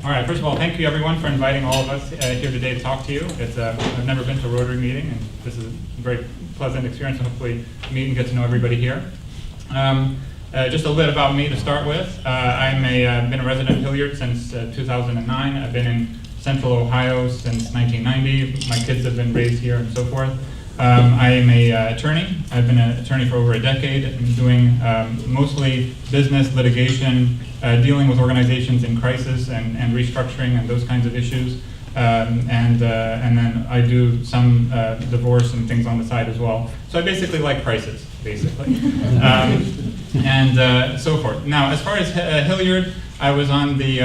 All right, first of all, thank you everyone for inviting all of us here today to talk to you. I've never been to a Rotary meeting, and this is a very pleasant experience, and hopefully meet and get to know everybody here. Just a little bit about me to start with. I've been a resident of Hilliard since 2009. I've been in Central Ohio since 1990. My kids have been raised here and so forth. I am an attorney. I've been an attorney for over a decade. I'm doing mostly business litigation, dealing with organizations in crisis and restructuring and those kinds of issues. And then I do some divorce and things on the side as well. So I basically like crisis, basically, and so forth. Now, as far as Hilliard, I was on the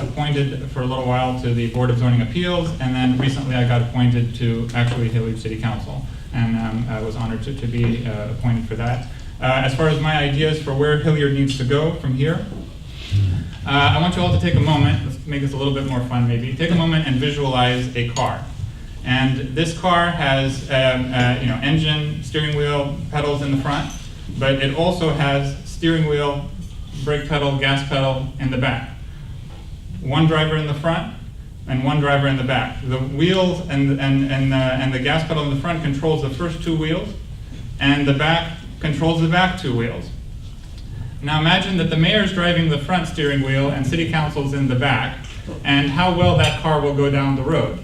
appointed for a little while to the Board of Zoning Appeals, and then recently I got appointed to actually Hilliard City Council, and I was honored to be appointed for that. As far as my ideas for where Hilliard needs to go from here, I want you all to take a moment. Let's make this a little bit more fun, maybe. Take a moment and visualize a car. And this car has engine, steering wheel, pedals in the front, but it also has steering wheel, brake pedal, gas pedal in the back. One driver in the front and one driver in the back. The wheels and the gas pedal in the front controls the first two wheels, and the back controls the back two wheels. Now imagine that the mayor's driving the front steering wheel and city council's in the back, and how well that car will go down the road.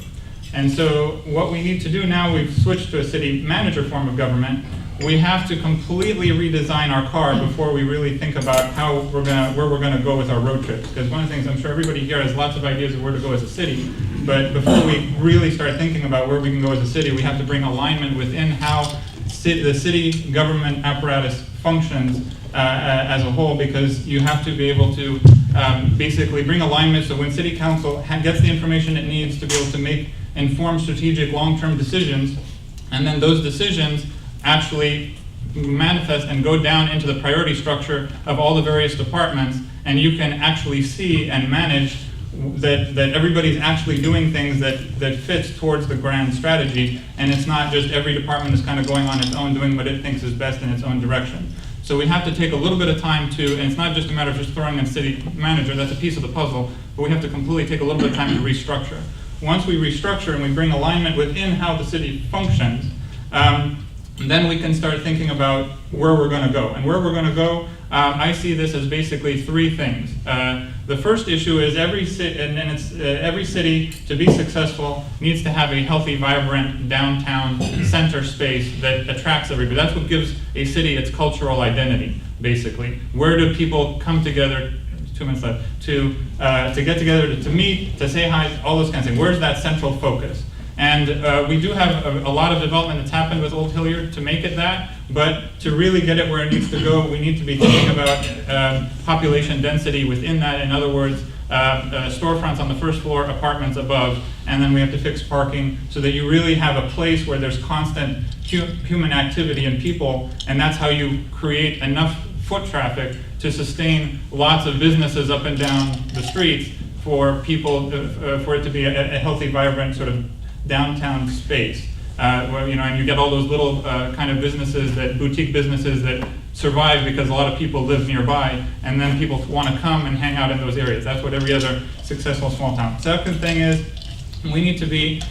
And so what we need to do now, we've switched to a city manager form of government. We have to completely redesign our car before we really think about where we're gonna go with our road trips. Because one of the things, I'm sure everybody here has lots of ideas of where to go as a city, but before we really start thinking about where we can go as a city, we have to bring alignment within how the city government apparatus functions as a whole, because you have to be able to basically bring alignment so when city council gets the information it needs to be able to make informed strategic long-term decisions, and then those decisions actually manifest and go down into the priority structure of all the various departments, and you can actually see and manage that everybody's actually doing things that fits towards the grand strategy, and it's not just every department is kind of going on its own, doing what it thinks is best in its own direction. So we have to take a little bit of time and it's not just a matter of just throwing in city manager, that's a piece of the puzzle, but we have to completely take a little bit of time to restructure. Once we restructure and we bring alignment within how the city functions, then we can start thinking about where we're going to go. And where we're going to go, I see this as basically three things. The first issue is every city, to be successful, needs to have a healthy, vibrant downtown center space that attracts everybody. That's what gives a city its cultural identity, basically. Where do people come together, 2 minutes left, to get together, to meet, to say hi, all those kinds of things. Where's that central focus? And we do have a lot of development that's happened with Old Hilliard to make it that, but to really get it where it needs to go, we need to be thinking about population density within that. In other words, storefronts on the first floor, apartments above, and then we have to fix parking so that you really have a place where there's constant human activity and people, and that's how you create enough foot traffic to sustain lots of businesses up and down the streets for people, for it to be a healthy, vibrant sort of downtown space, and you get all those little kind of businesses, boutique businesses that survive because a lot of people live nearby, and then people want to come and hang out in those areas. That's what every other successful small town. Second thing is, we need to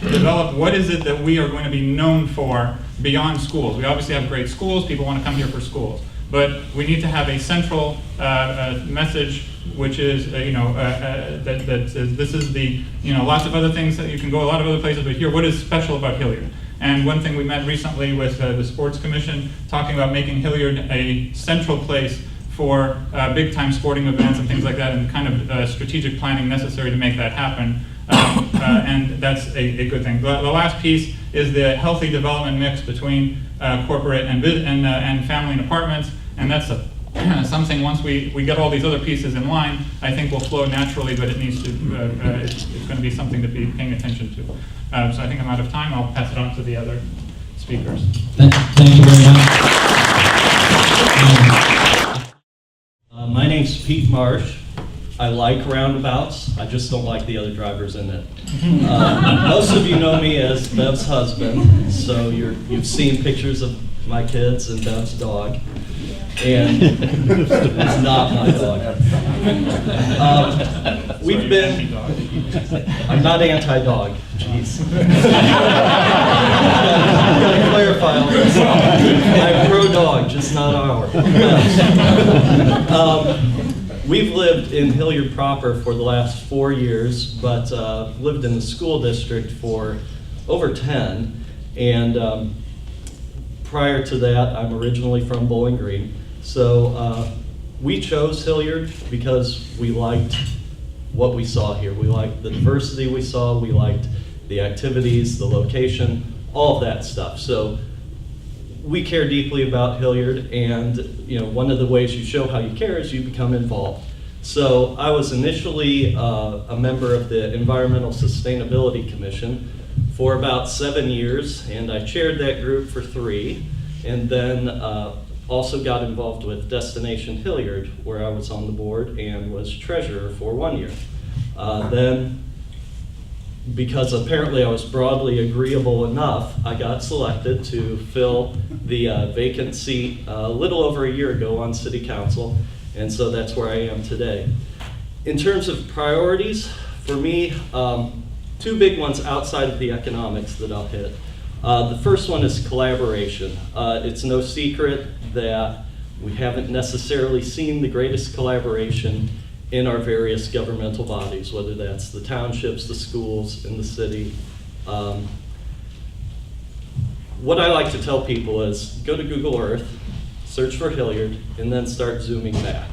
develop what is it that we are going to be known for beyond schools. We obviously have great schools, people want to come here for schools, but we need to have a central message, which is, that says this is the, lots of other things that you can go a lot of other places, but here, what is special about Hilliard? And one thing we met recently with the Sports Commission, talking about making Hilliard a central place for big-time sporting events and things like that, and kind of strategic planning necessary to make that happen. And that's a good thing. The last piece is the healthy development mix between corporate and family and apartments, and that's something once we get all these other pieces in line, I think will flow naturally, but it needs to, it's going to be something to be paying attention to. So I think I'm out of time. I'll pass it on to the other speakers. Thank you very much. My name's Pete Marsh. I like roundabouts. I just don't like the other drivers in it. Most of you know me as Bev's husband, so you've seen pictures of my kids and Bev's dog. And it's not my dog. We've been, I'm not anti-dog, jeez. Gotta clarify all this. I'm pro-dog, just not ours. We've lived in Hilliard proper for the last 4 years, but lived in the school district for over 10. And prior to that, I'm originally from Bowling Green. So we chose Hilliard because we liked what we saw here. We liked the diversity we saw, we liked the activities, the location, all of that stuff. So we care deeply about Hilliard, and one of the ways you show how you care is you become involved. So I was initially a member of the Environmental Sustainability Commission for about 7 years, and I chaired that group for 3, and then also got involved with Destination Hilliard, where I was on the board and was treasurer for 1 year. Then, because apparently I was broadly agreeable enough, I got selected to fill the vacant seat a little over a year ago on City Council, and so that's where I am today. In terms of priorities, for me, 2 big ones outside of the economics that I'll hit. The first one is collaboration. It's no secret that we haven't necessarily seen the greatest collaboration in our various governmental bodies, whether that's the townships, the schools, and the city. What I like to tell people is go to Google Earth, search for Hilliard, and then start zooming back.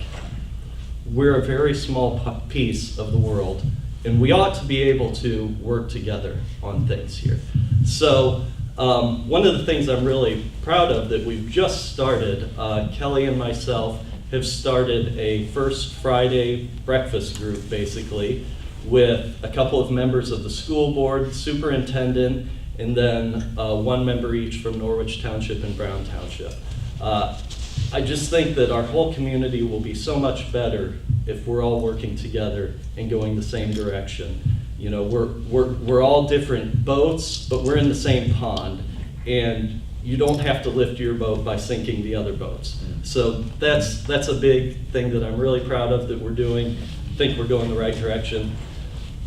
We're a very small piece of the world, and we ought to be able to work together on things here. So one of the things I'm really proud of that we've just started, Kelly and myself have started a First Friday breakfast group, basically, with a couple of members of the school board, superintendent, and then 1 member each from Norwich Township and Brown Township. I just think that our whole community will be so much better if we're all working together and going the same direction. We're all different boats, but we're in the same pond, and you don't have to lift your boat by sinking the other boats. So that's a big thing that I'm really proud of that we're doing. I think we're going the right direction.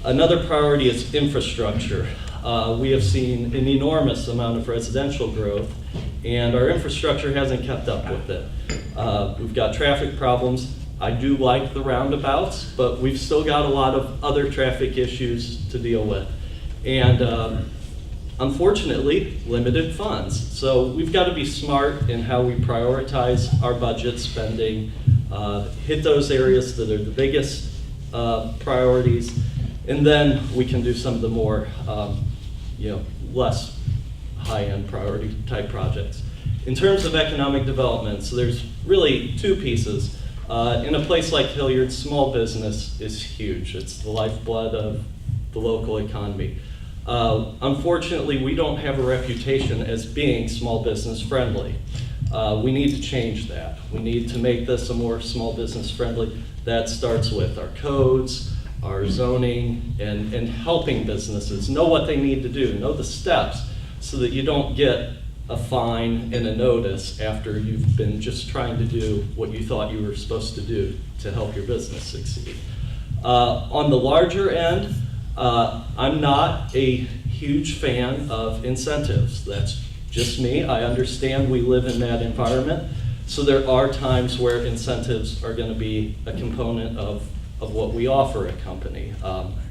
Another priority is infrastructure. We have seen an enormous amount of residential growth, and our infrastructure hasn't kept up with it. We've got traffic problems. I do like the roundabouts, but we've still got a lot of other traffic issues to deal with. And unfortunately, limited funds. So we've got to be smart in how we prioritize our budget spending, hit those areas that are the biggest priorities, and then we can do some of the more less high-end priority type projects. In terms of economic development, so there's really 2 pieces. In a place like Hilliard, small business is huge. It's the lifeblood of the local economy. Unfortunately, we don't have a reputation as being small business friendly. We need to change that. We need to make this a more small business friendly. That starts with our codes, our zoning, and helping businesses know what they need to do, know the steps, so that you don't get a fine and a notice after you've been just trying to do what you thought you were supposed to do to help your business succeed. On the larger end, I'm not a huge fan of incentives. That's just me. I understand we live in that environment, so there are times where incentives are going to be a component of what we offer a company.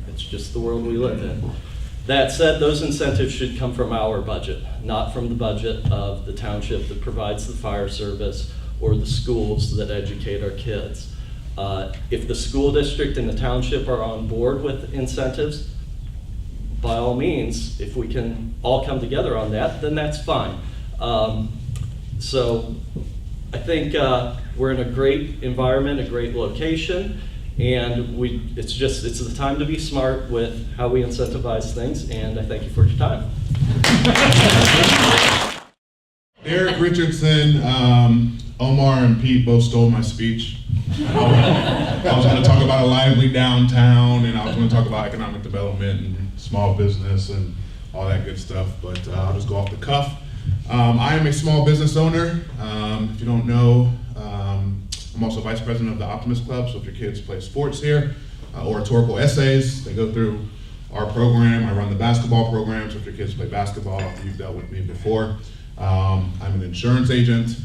It's just the world we live in. That said, those incentives should come from our budget, not from the budget of the township that provides the fire service or the schools that educate our kids. If the school district and the township are on board with incentives, by all means, if we can all come together on that, then that's fine. So I think we're in a great environment, a great location, and it's the time to be smart with how we incentivize things, and I thank you for your time. Eric Richardson, Omar and Pete both stole my speech. I was going to talk about a lively downtown, and I was going to talk about economic development and small business and all that good stuff, but I'll just go off the cuff. I am a small business owner. If you don't know, I'm also vice president of the Optimist Club, so if your kids play sports here, oratorical essays. They go through our program. I run the basketball program, so if your kids play basketball, you've dealt with me before. I'm an insurance agent,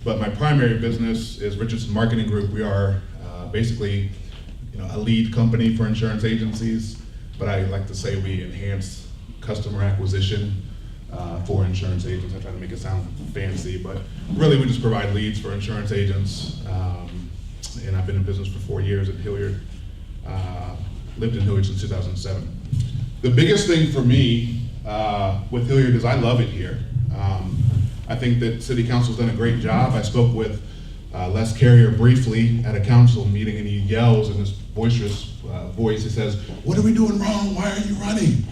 but my primary business is Richardson Marketing Group. We are basically a lead company for insurance agencies, but I like to say we enhance customer acquisition for insurance agents. I try to make it sound fancy, but really we just provide leads for insurance agents. And I've been in business for 4 years at Hilliard. Lived in Hilliard since 2007. The biggest thing for me with Hilliard is I love it here. I think that City Council's done a great job. I spoke with Les Carrier briefly at a council meeting, and he yells in this boisterous voice. He says, "What are we doing wrong? Why are you running?"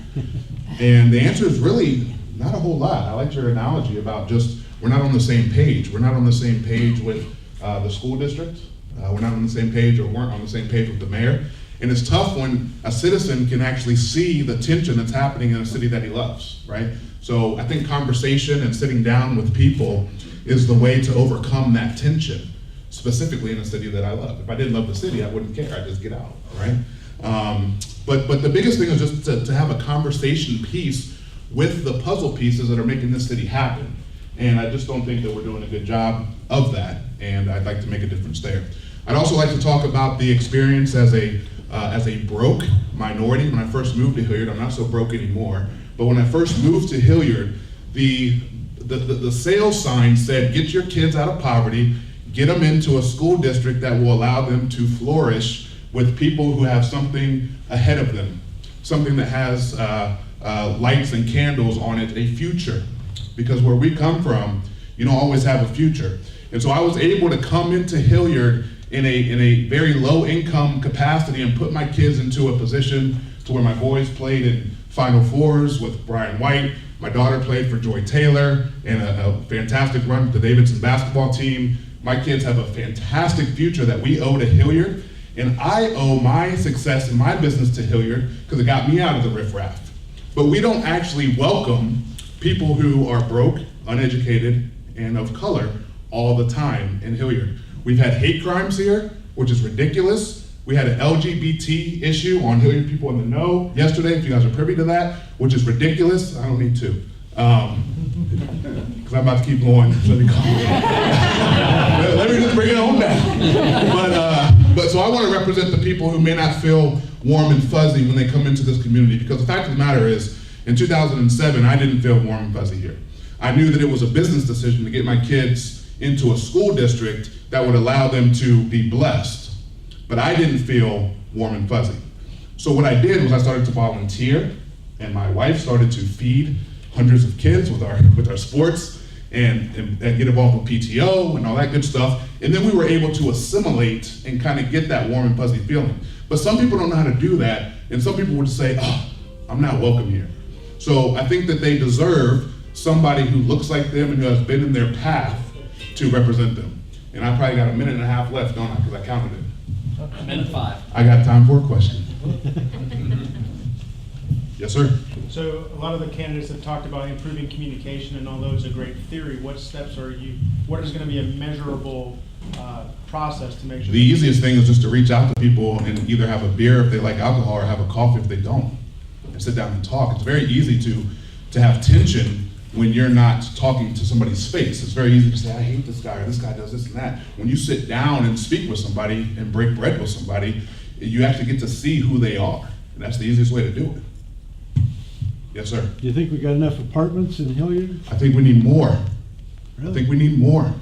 And the answer is really not a whole lot. I liked your analogy about just we're not on the same page. We're not on the same page with the school district. We're not on the same page, or weren't on the same page with the mayor. And it's tough when a citizen can actually see the tension that's happening in a city that he loves, right? So I think conversation and sitting down with people is the way to overcome that tension, specifically in a city that I love. If I didn't love the city, I wouldn't care. I'd just get out, right? But the biggest thing is just to have a conversation piece with the puzzle pieces that are making this city happen. And I just don't think that we're doing a good job of that, and I'd like to make a difference there. I'd also like to talk about the experience as a broke minority. When I first moved to Hilliard, I'm not so broke anymore, but when I first moved to Hilliard, the sales sign said, "Get your kids out of poverty, get them into a school district that will allow them to flourish with people who have something ahead of them, something that has lights and candles on it, a future." Because where we come from, you don't always have a future. And so I was able to come into Hilliard in a very low income capacity and put my kids into a position to where my boys played in Final Fours with Brian White. My daughter played for Joy Taylor in a fantastic run with the Davidson basketball team. My kids have a fantastic future that we owe to Hilliard. And I owe my success in my business to Hilliard because it got me out of the riffraff. But we don't actually welcome people who are broke, uneducated, and of color all the time in Hilliard. We've had hate crimes here, which is ridiculous. We had an LGBT issue on Hilliard People in the Know yesterday, if you guys are privy to that, which is ridiculous. I don't need to. Because I'm about to keep going. Let me just bring it on down. But so I want to represent the people who may not feel warm and fuzzy when they come into this community, because the fact of the matter is, in 2007, I didn't feel warm and fuzzy here. I knew that it was a business decision to get my kids into a school district that would allow them to be blessed. But I didn't feel warm and fuzzy. So what I did was I started to volunteer, and my wife started to feed hundreds of kids with our sports and get involved with PTO and all that good stuff. And then we were able to assimilate and kind of get that warm and fuzzy feeling. But some people don't know how to do that, and some people would say, "Oh, I'm not welcome here." So I think that they deserve somebody who looks like them and who has been in their path to represent them. And I probably got a minute and a half left, don't I? Because I counted it. Minute 5. I got time for a question. Yes, sir. So a lot of the candidates have talked about improving communication, and although it's a great theory, what is going to be a measurable process to make sure? The easiest thing is just to reach out to people and either have a beer if they like alcohol or have a coffee if they don't, and sit down and talk. It's very easy to have tension when you're not talking to somebody's face. It's very easy to say, "I hate this guy," or "This guy does this and that." When you sit down and speak with somebody and break bread with somebody, you actually get to see who they are. And that's the easiest way to do it. Yes, sir. Do you think we got enough apartments in Hilliard? I think we need more. Really? I think we need more.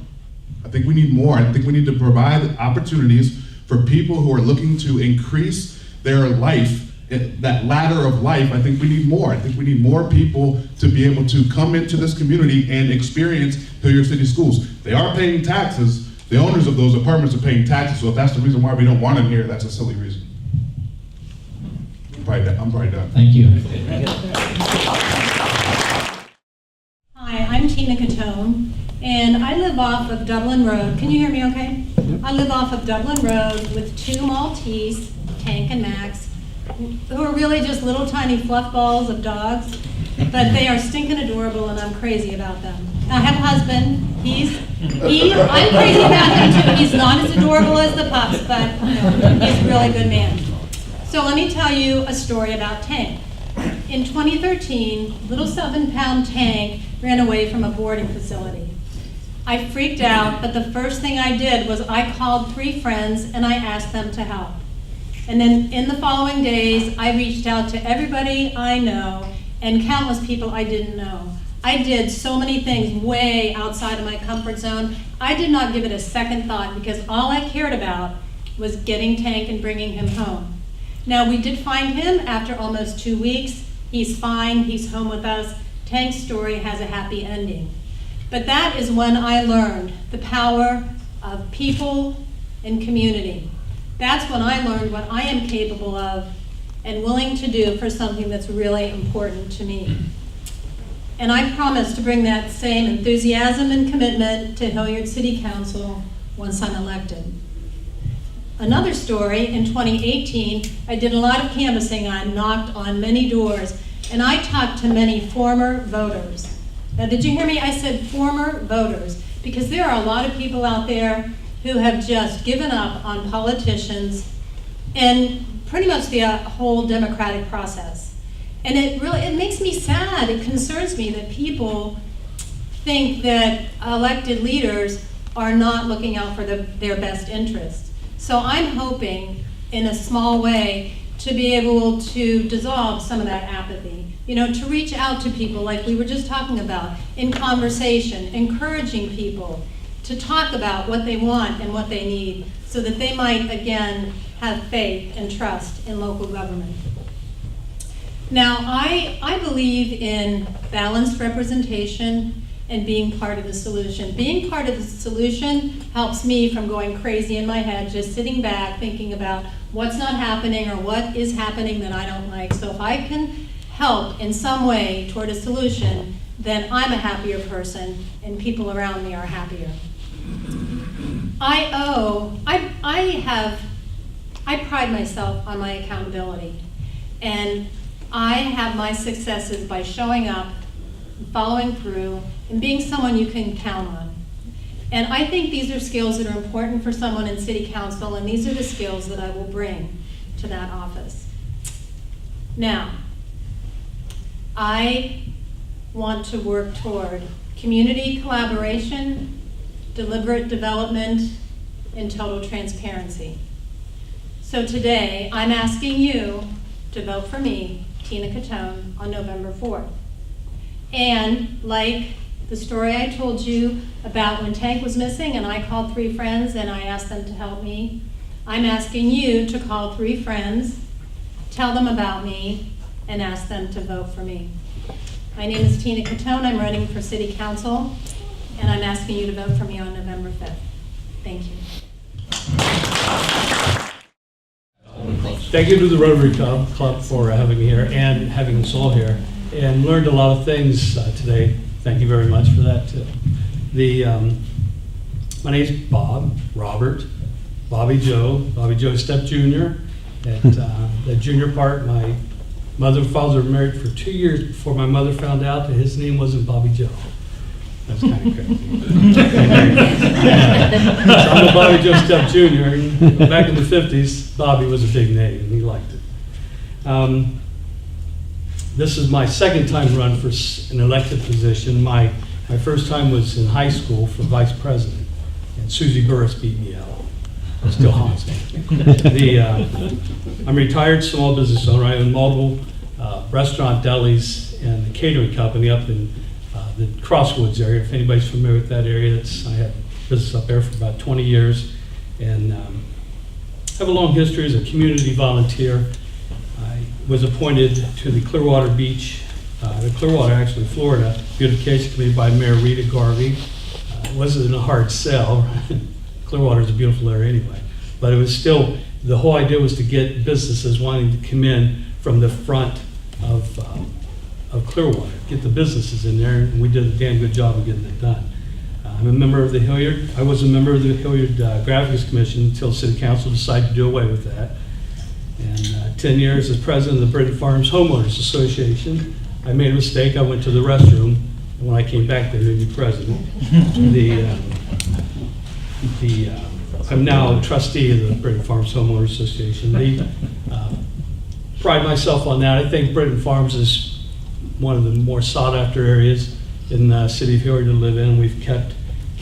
I think we need more. I think we need to provide opportunities for people who are looking to increase their life, that ladder of life. I think we need more. I think we need more people to be able to come into this community and experience Hilliard City Schools. They are paying taxes. The owners of those apartments are paying taxes, so if that's the reason why we don't want them here, that's a silly reason. I'm probably done. Thank you. Hi, I'm Tina Catone, and I live off of Dublin Road. Can you hear me okay? I live off of Dublin Road with 2 Maltese, Tank and Max, who are really just little tiny fluff balls of dogs, but they are stinking adorable and I'm crazy about them. I have a husband. I'm crazy about him too. He's not as adorable as the pups, but he's a really good man. So let me tell you a story about Tank. In 2013, little 7-pound Tank ran away from a boarding facility. I freaked out, but the first thing I did was I called 3 friends and I asked them to help. And then in the following days, I reached out to everybody I know and countless people I didn't know. I did so many things way outside of my comfort zone. I did not give it a second thought because all I cared about was getting Tank and bringing him home. Now, we did find him after almost 2 weeks. He's fine, he's home with us. Tank's story has a happy ending. But that is when I learned the power of people and community. That's when I learned what I am capable of and willing to do for something that's really important to me. And I promise to bring that same enthusiasm and commitment to Hilliard City Council once I'm elected. Another story, in 2018, I did a lot of canvassing. I knocked on many doors, and I talked to many former voters. Now, did you hear me? I said former voters, because there are a lot of people out there who have just given up on politicians and pretty much the whole democratic process. And it makes me sad. It concerns me that people think that elected leaders are not looking out for their best interests. So I'm hoping, in a small way, to be able to dissolve some of that apathy. You know, to reach out to people like we were just talking about, in conversation, encouraging people to talk about what they want and what they need so that they might, again, have faith and trust in local government. Now, I believe in balanced representation and being part of the solution. Being part of the solution helps me from going crazy in my head, just sitting back thinking about what's not happening or what is happening that I don't like. So if I can help in some way toward a solution, then I'm a happier person and people around me are happier. I pride myself on my accountability, and I have my successes by showing up, following through, and being someone you can count on. And I think these are skills that are important for someone in City Council, and these are the skills that I will bring to that office. Now, I want to work toward community collaboration, deliberate development, and total transparency. So today, I'm asking you to vote for me, Tina Catone, on November 4th. And like the story I told you about when Tank was missing and I called 3 friends and I asked them to help me, I'm asking you to call 3 friends, tell them about me, and ask them to vote for me. My name is Tina Catone. I'm running for City Council, and I'm asking you to vote for me on November 5th. Thank you. Thank you to the Rotary Club for having me here and having us all here, and learned a lot of things today. Thank you very much for that too. My name's Robert, Bobby Joe Step Jr. At the junior part, my mother and father were married for 2 years before my mother found out that his name wasn't Bobby Joe. That's kind of crazy. So I'm a Bobby Joe Step Jr. Back in the 50s, Bobby was a big name and he liked it. This is my second time run for an elected position. My first time was in high school for vice president, and Susie Burris beat me out. It still haunts me. I'm a retired small business owner. I own multiple restaurant, delis, and the catering company up in the Crosswoods area. If anybody's familiar with that area, I had business up there for about 20 years, and have a long history as a community volunteer. I was appointed to the Clearwater Beach, actually, Florida, Beautification Committee by Mayor Rita Garvey. It wasn't a hard sell. Clearwater is a beautiful area anyway, but it was still, the whole idea was to get businesses wanting to come in from the front of Clearwater, get the businesses in there, and we did a damn good job of getting that done. I'm a member of the Hilliard. I was a member of the Hilliard Graphics Commission until City Council decided to do away with that. And 10 years as president of the Brady Farms Homeowners Association. I made a mistake. I went to the restroom, and when I came back, they made me president. I'm now a trustee of the Brady Farms Homeowners Association. pride myself on that. I think Britton Farms is one of the more sought-after areas in the city of Hilliard to live in. We've kept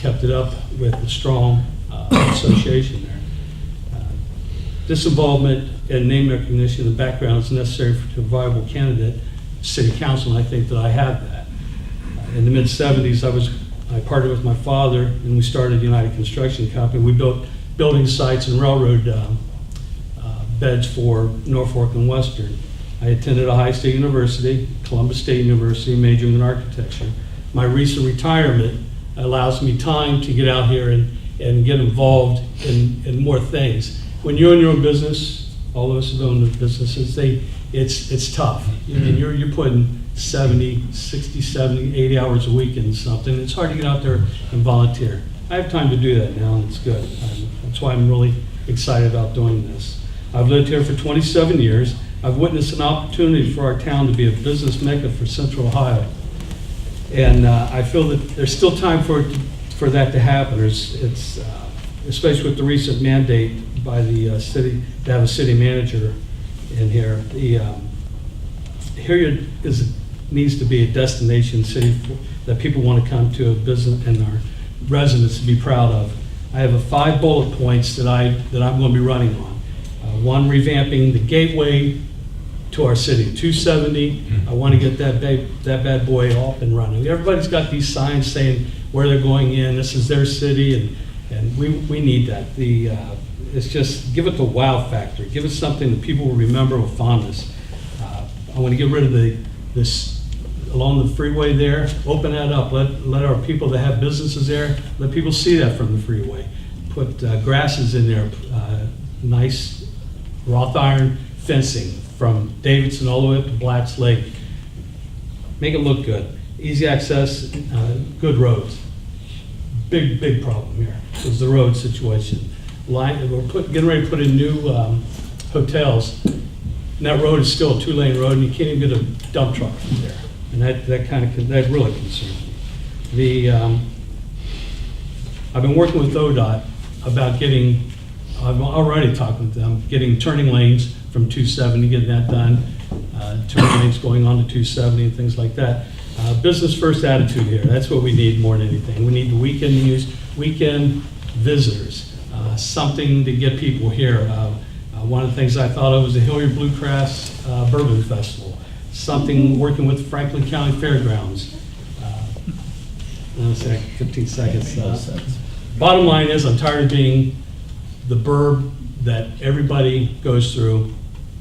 it up with a strong association there. This involvement and name recognition and background is necessary to a viable candidate, city council, and I think that I have that. In the mid-'70s, I partnered with my father, and we started United Construction Company. We built building sites and railroad beds for Norfolk and Western. I attended Ohio State University, Columbus State University, majoring in architecture. My recent retirement allows me time to get out here and get involved in more things. When you own your own business, all of us have owned businesses, it's tough. I mean, you're putting 70, 60, 70, 80 hours a week into something. It's hard to get out there and volunteer. I have time to do that now, and it's good. That's why I'm really excited about doing this. I've lived here for 27 years. I've witnessed an opportunity for our town to be a business mecca for Central Ohio. And I feel that there's still time for that to happen. Especially with the recent mandate by the city to have a city manager in here. Hilliard needs to be a destination city that people want to come to, a business, and our residents to be proud of. I have 5 bullet points that I'm going to be running on. One, revamping the gateway to our city, 270. I want to get that bad boy up and running. Everybody's got these signs saying where they're going in. This is their city, and we need that. It's just, give it the wow factor. Give it something that people will remember with fondness. I want to get rid of this along the freeway there. Open that up. Let our people that have businesses there, let people see that from the freeway. Put grasses in there, nice wrought iron fencing from Davidson all the way up to Black's Lake. Make it look good. Easy access, good roads. Big problem here is the road situation. We're getting ready to put in new hotels, and that road is still a 2-lane road, and you can't even get a dump truck from there. And that really concerns me. I've been working with ODOT about I'm already talking with them, getting turning lanes from 270, getting that done. Turning lanes going on to 270 and things like that. Business first attitude here. That's what we need more than anything. We need the weekend visitors, something to get people here. One of the things I thought of was the Hilliard Bluegrass Bourbon Festival. Something working with Franklin County Fairgrounds. 15 seconds. Bottom line is, I'm tired of being the burb that everybody goes through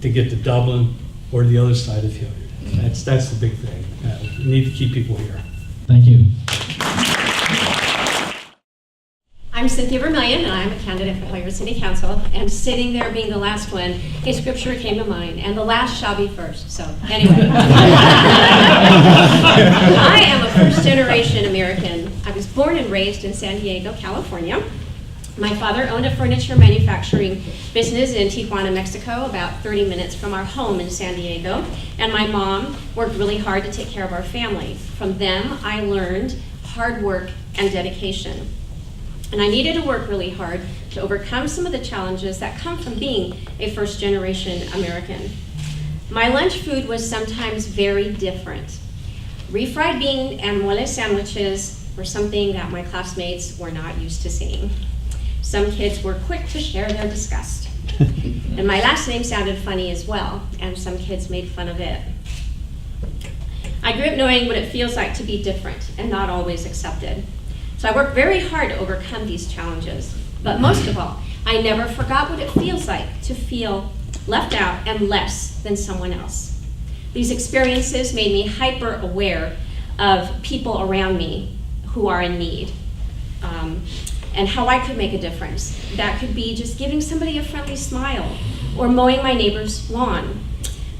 to get to Dublin or the other side of Hilliard. That's the big thing. We need to keep people here. Thank you. I'm Cynthia Vermillion, and I'm a candidate for Hilliard City Council. And sitting there being the last one, a scripture came to mind, and the last shall be first. So anyway, I am a first-generation American. I was born and raised in San Diego, California. My father owned a furniture manufacturing business in Tijuana, Mexico, about 30 minutes from our home in San Diego. And my mom worked really hard to take care of our family. From them, I learned hard work and dedication. And I needed to work really hard to overcome some of the challenges that come from being a first-generation American. My lunch food was sometimes very different. Refried bean and mole sandwiches were something that my classmates were not used to seeing. Some kids were quick to share their disgust. And my last name sounded funny as well, and some kids made fun of it. I grew up knowing what it feels like to be different and not always accepted. So I worked very hard to overcome these challenges. But most of all, I never forgot what it feels like to feel left out and less than someone else. These experiences made me hyper aware of people around me who are in need. And how I could make a difference. That could be just giving somebody a friendly smile, or mowing my neighbor's lawn,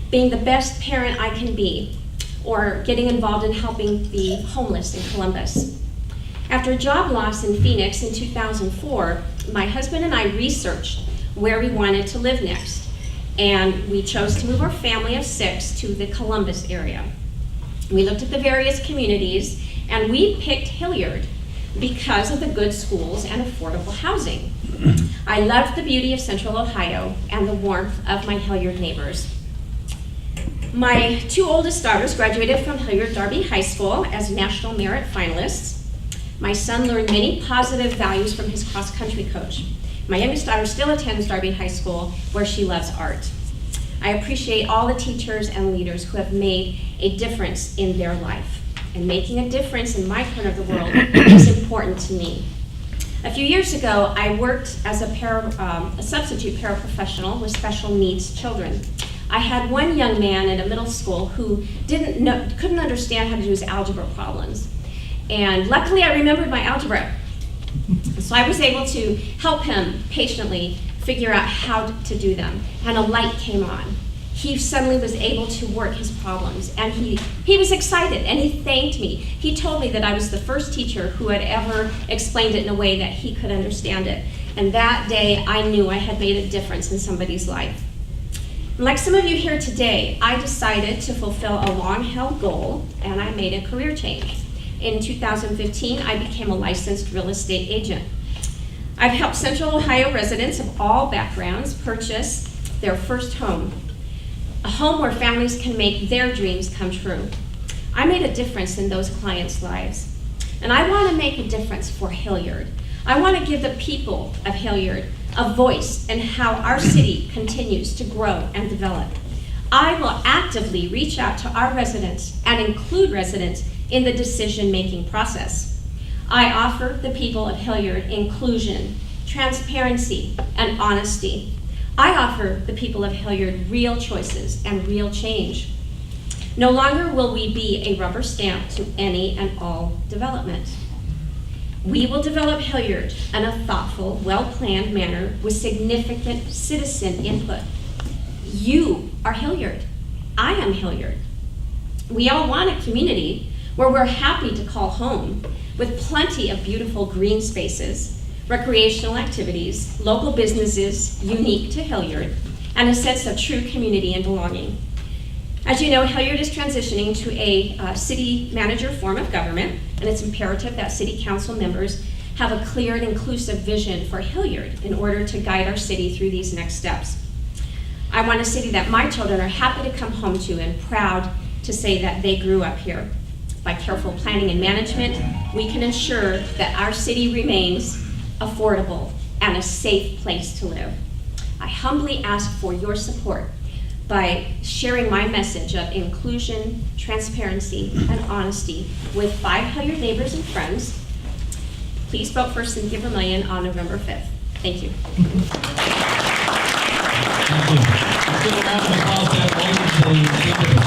being the best parent I can be, or getting involved in helping the homeless in Columbus. After a job loss in Phoenix in 2004, my husband and I researched where we wanted to live next, and we chose to move our family of 6 to the Columbus area. We looked at the various communities, and we picked Hilliard because of the good schools and affordable housing. I loved the beauty of Central Ohio and the warmth of my Hilliard neighbors. My two oldest daughters graduated from Hilliard Darby High School as National Merit finalists. My son learned many positive values from his cross-country coach. My youngest daughter still attends Darby High School, where she loves art. I appreciate all the teachers and leaders who have made a difference in their life. And making a difference in my part of the world is important to me. A few years ago, I worked as a substitute paraprofessional with special needs children. I had one young man at a middle school who couldn't understand how to do his algebra problems. And luckily, I remembered my algebra. So I was able to help him patiently figure out how to do them. And a light came on. He suddenly was able to work his problems. And he was excited, and he thanked me. He told me that I was the first teacher who had ever explained it in a way that he could understand it. And that day, I knew I had made a difference in somebody's life. Like some of you here today, I decided to fulfill a long-held goal, and I made a career change. In 2015, I became a licensed real estate agent. I've helped Central Ohio residents of all backgrounds purchase their first home, a home where families can make their dreams come true. I made a difference in those clients' lives, and I want to make a difference for Hilliard. I want to give the people of Hilliard a voice in how our city continues to grow and develop. I will actively reach out to our residents and include residents in the decision-making process. I offer the people of Hilliard inclusion, transparency, and honesty. I offer the people of Hilliard real choices and real change. No longer will we be a rubber stamp to any and all development. We will develop Hilliard in a thoughtful, well-planned manner with significant citizen input. You are Hilliard. I am Hilliard. We all want a community where we're happy to call home, with plenty of beautiful green spaces, recreational activities, local businesses unique to Hilliard, and a sense of true community and belonging. As you know, Hilliard is transitioning to a city manager form of government, and it's imperative that city council members have a clear and inclusive vision for Hilliard in order to guide our city through these next steps. I want a city that my children are happy to come home to and proud to say that they grew up here. By careful planning and management, we can ensure that our city remains affordable and a safe place to live. I humbly ask for your support by sharing my message of inclusion, transparency, and honesty with 5 Hilliard neighbors and friends. Please vote for City of Vermillion on November 5th. Thank you. Thank you. Let's give a round of applause to that lady.